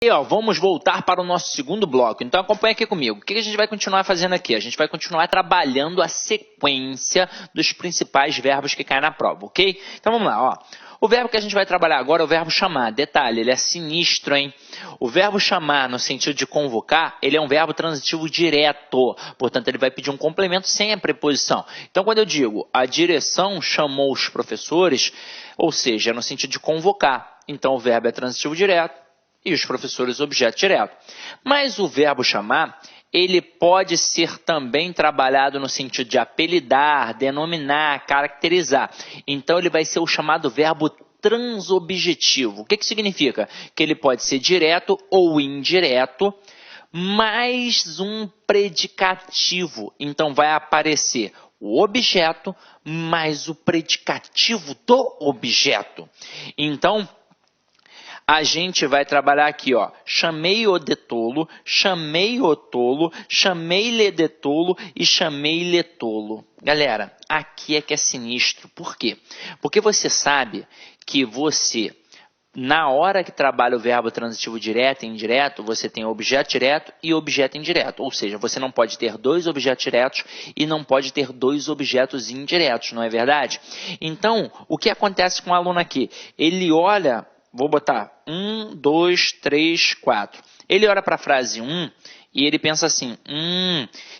E ó, vamos voltar para o nosso segundo bloco. Então acompanha aqui comigo. O que a gente vai continuar fazendo aqui? A gente vai continuar trabalhando a sequência dos principais verbos que caem na prova, ok? Então vamos lá, ó. O verbo que a gente vai trabalhar agora é o verbo chamar. Detalhe, ele é sinistro, hein? O verbo chamar, no sentido de convocar, ele é um verbo transitivo direto. Portanto, ele vai pedir um complemento sem a preposição. Então, quando eu digo a direção chamou os professores, ou seja, é no sentido de convocar. Então, o verbo é transitivo direto e os professores objeto direto. Mas o verbo chamar, ele pode ser também trabalhado no sentido de apelidar, denominar, caracterizar. Então, ele vai ser o chamado verbo transobjetivo. O que significa? Que ele pode ser direto ou indireto, mais um predicativo. Então, vai aparecer o objeto mais o predicativo do objeto. Então, a gente vai trabalhar aqui, ó, chamei-o de tolo, chamei-o tolo, chamei-lhe de tolo e chamei-lhe tolo. Galera, aqui é que é sinistro. Por quê? Porque você sabe que você, na hora que trabalha o verbo transitivo direto e indireto, você tem objeto direto e objeto indireto. Ou seja, você não pode ter dois objetos diretos e não pode ter dois objetos indiretos, não é verdade? Então, o que acontece com o aluno aqui? Ele olha... Vou botar 1, 2, 3, 4. Ele olha para a frase 1 e ele pensa assim,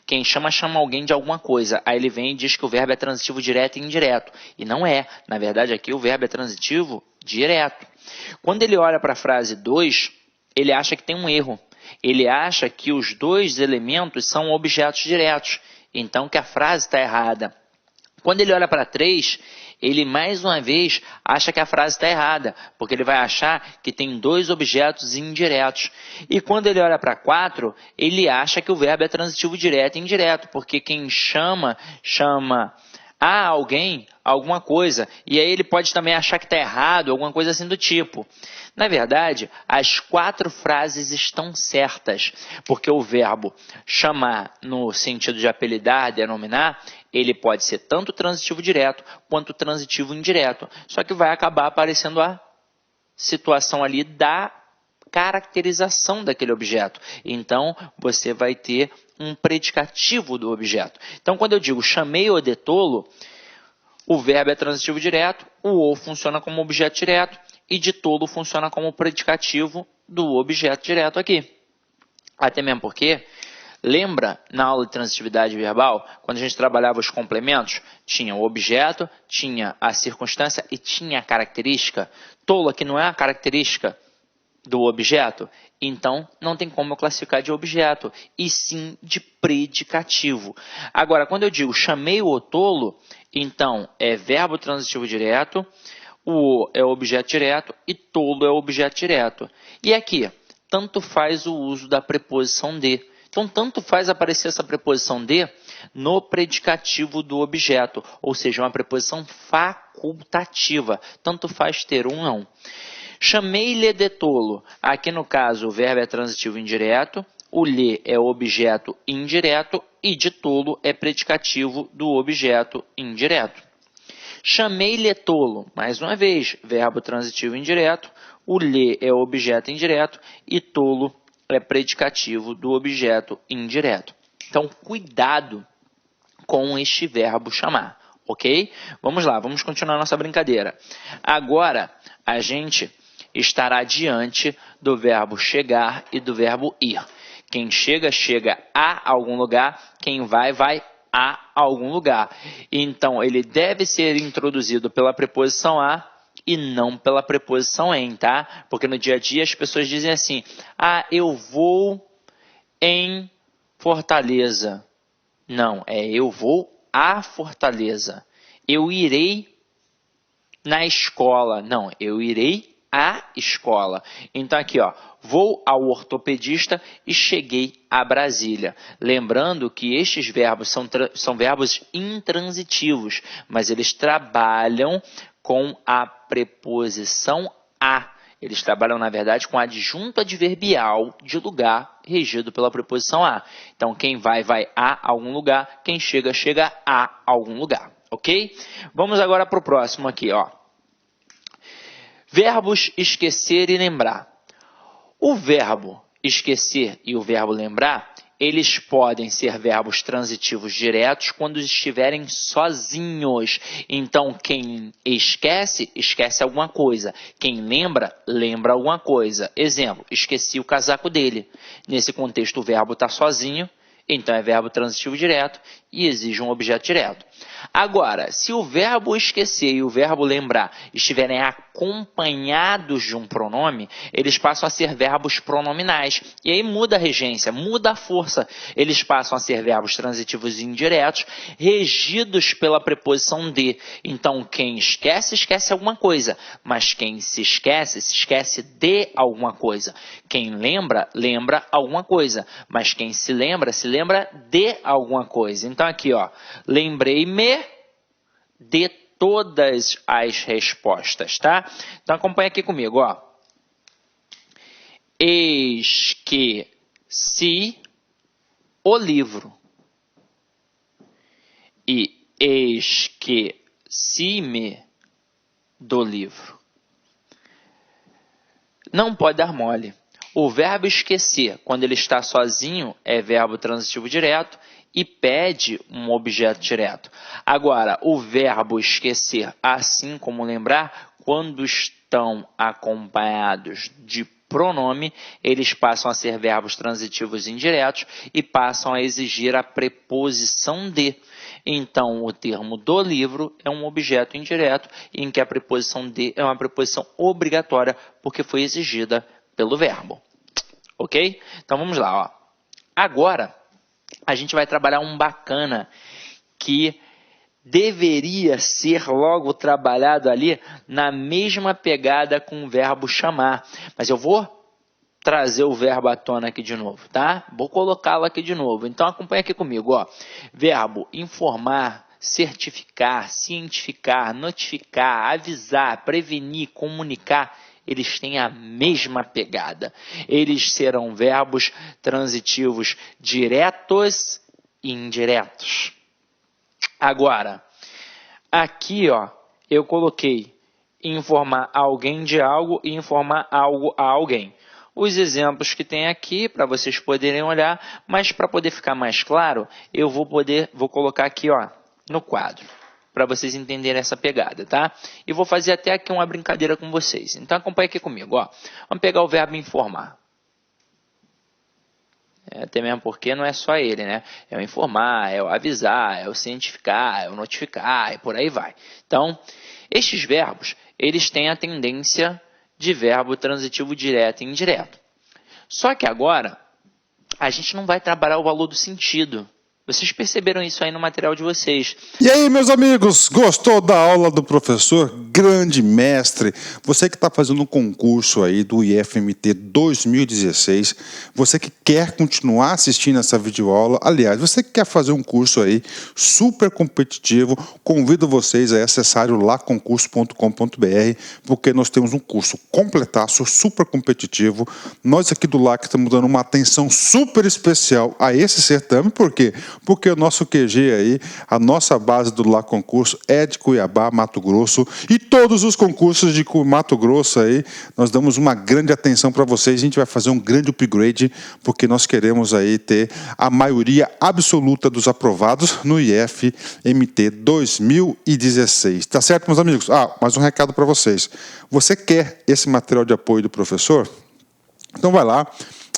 quem chama alguém de alguma coisa. Aí ele vem e diz que o verbo é transitivo direto e indireto. E não é. Na verdade, aqui o verbo é transitivo direto. Quando ele olha para a frase 2, ele acha que tem um erro. Ele acha que os dois elementos são objetos diretos. Então, que a frase está errada. Quando ele olha para 3, ele mais uma vez acha que a frase está errada, porque ele vai achar que tem dois objetos indiretos. E quando ele olha para 4, ele acha que o verbo é transitivo direto e indireto, porque quem chama a alguém alguma coisa. E aí ele pode também achar que está errado, alguma coisa assim do tipo. Na verdade, as 4 frases estão certas, porque o verbo chamar, no sentido de apelidar, denominar, ele pode ser tanto transitivo direto quanto transitivo indireto. Só que vai acabar aparecendo a situação ali da caracterização daquele objeto. Então, você vai ter um predicativo do objeto. Então, quando eu digo chamei-o de tolo, o verbo é transitivo direto, o "o" funciona como objeto direto e de tolo funciona como predicativo do objeto direto aqui. Até mesmo porque, lembra na aula de transitividade verbal, quando a gente trabalhava os complementos, tinha o objeto, tinha a circunstância e tinha a característica. Tolo aqui não é a característica do objeto, então não tem como eu classificar de objeto, e sim de predicativo. Agora, quando eu digo chamei o tolo, então é verbo transitivo direto, o é objeto direto e tolo é objeto direto. E aqui, tanto faz o uso da preposição de. Então, tanto faz aparecer essa preposição de no predicativo do objeto, ou seja, uma preposição facultativa. Tanto faz ter um não. Chamei-lhe de tolo. Aqui, no caso, o verbo é transitivo indireto, o lhe é objeto indireto e de tolo é predicativo do objeto indireto. Chamei-lhe tolo. Mais uma vez, verbo transitivo indireto, o lhe é objeto indireto e tolo é predicativo do objeto indireto. Então, cuidado com este verbo chamar, ok? Vamos lá, vamos continuar nossa brincadeira. Agora, a gente estará diante do verbo chegar e do verbo ir. Quem chega, chega a algum lugar. Quem vai, vai a algum lugar. Então, ele deve ser introduzido pela preposição a e não pela preposição em, tá? Porque no dia a dia as pessoas dizem assim, eu vou em Fortaleza. Não, eu vou a Fortaleza. Eu irei na escola. Não, eu irei à escola. Então aqui, ó, vou ao ortopedista e cheguei a Brasília. Lembrando que estes verbos são verbos intransitivos, mas eles trabalham com a preposição a. Eles trabalham, na verdade, com adjunto adverbial de lugar regido pela preposição a. Então, quem vai, vai a algum lugar. Quem chega, chega a algum lugar. Ok? Vamos agora para o próximo aqui, ó. Verbos esquecer e lembrar. O verbo esquecer e o verbo lembrar, eles podem ser verbos transitivos diretos quando estiverem sozinhos. Então, quem esquece, esquece alguma coisa. Quem lembra, lembra alguma coisa. Exemplo, esqueci o casaco dele. Nesse contexto, o verbo está sozinho, então é verbo transitivo direto e exige um objeto direto. Agora, se o verbo esquecer e o verbo lembrar estiverem acompanhados de um pronome, eles passam a ser verbos pronominais. E aí muda a regência, muda a força. Eles passam a ser verbos transitivos indiretos, regidos pela preposição de. Então, quem esquece, esquece alguma coisa. Mas quem se esquece de alguma coisa. Quem lembra, lembra alguma coisa. Mas quem se lembra de alguma coisa. Então, aqui, ó, lembrei-me de todas as respostas, tá? Então, acompanha aqui comigo, ó. Esqueci o livro. E esqueci-me do livro. Não pode dar mole. O verbo esquecer, quando ele está sozinho, é verbo transitivo direto e pede um objeto direto. Agora, o verbo esquecer, assim como lembrar, quando estão acompanhados de pronome, eles passam a ser verbos transitivos indiretos e passam a exigir a preposição de. Então, o termo do livro é um objeto indireto em que a preposição de é uma preposição obrigatória porque foi exigida pelo verbo. Ok? Então, vamos lá. Ó. Agora, a gente vai trabalhar um bacana que deveria ser logo trabalhado ali na mesma pegada com o verbo chamar. Mas eu vou trazer o verbo à tona aqui de novo, tá? Vou colocá-lo aqui de novo. Então, acompanha aqui comigo. Ó. Verbo informar, certificar, cientificar, notificar, avisar, prevenir, comunicar. Eles têm a mesma pegada. Eles serão verbos transitivos diretos e indiretos. Agora, aqui, ó, eu coloquei informar alguém de algo e informar algo a alguém. Os exemplos que tem aqui, para vocês poderem olhar, mas para poder ficar mais claro, eu vou colocar aqui, ó, no quadro, para vocês entenderem essa pegada, tá? E vou fazer até aqui uma brincadeira com vocês. Então, acompanhe aqui comigo, ó. Vamos pegar o verbo informar. Até mesmo porque não é só ele, né? É o informar, é o avisar, é o cientificar, é o notificar e por aí vai. Então, estes verbos, eles têm a tendência de verbo transitivo direto e indireto. Só que agora, a gente não vai trabalhar o valor do sentido. Vocês perceberam isso aí no material de vocês. E aí, meus amigos, gostou da aula do professor? Grande mestre, você que está fazendo um concurso aí do IFMT 2016, você que quer continuar assistindo essa videoaula, aliás, você que quer fazer um curso aí super competitivo, convido vocês a acessarem o laconcurso.com.br, porque nós temos um curso completaço, super competitivo. Nós aqui do LAC estamos dando uma atenção super especial a esse certame, por quê? Porque o nosso QG aí, a nossa base do LAC Concurso é de Cuiabá, Mato Grosso, e todos os concursos de Mato Grosso aí, nós damos uma grande atenção para vocês. A gente vai fazer um grande upgrade, porque nós queremos aí ter a maioria absoluta dos aprovados no IFMT 2016. Tá certo, meus amigos? Mais um recado para vocês. Você quer esse material de apoio do professor? Então vai lá,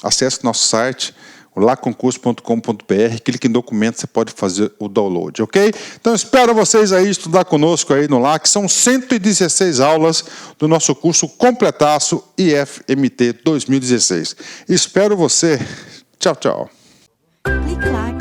acesse nosso site, laconcurso.com.br, clique em documento, você pode fazer o download, ok? Então espero vocês aí estudar conosco aí no LAC, são 116 aulas do nosso curso completaço IFMT 2016. Espero você, tchau, tchau. Clique lá.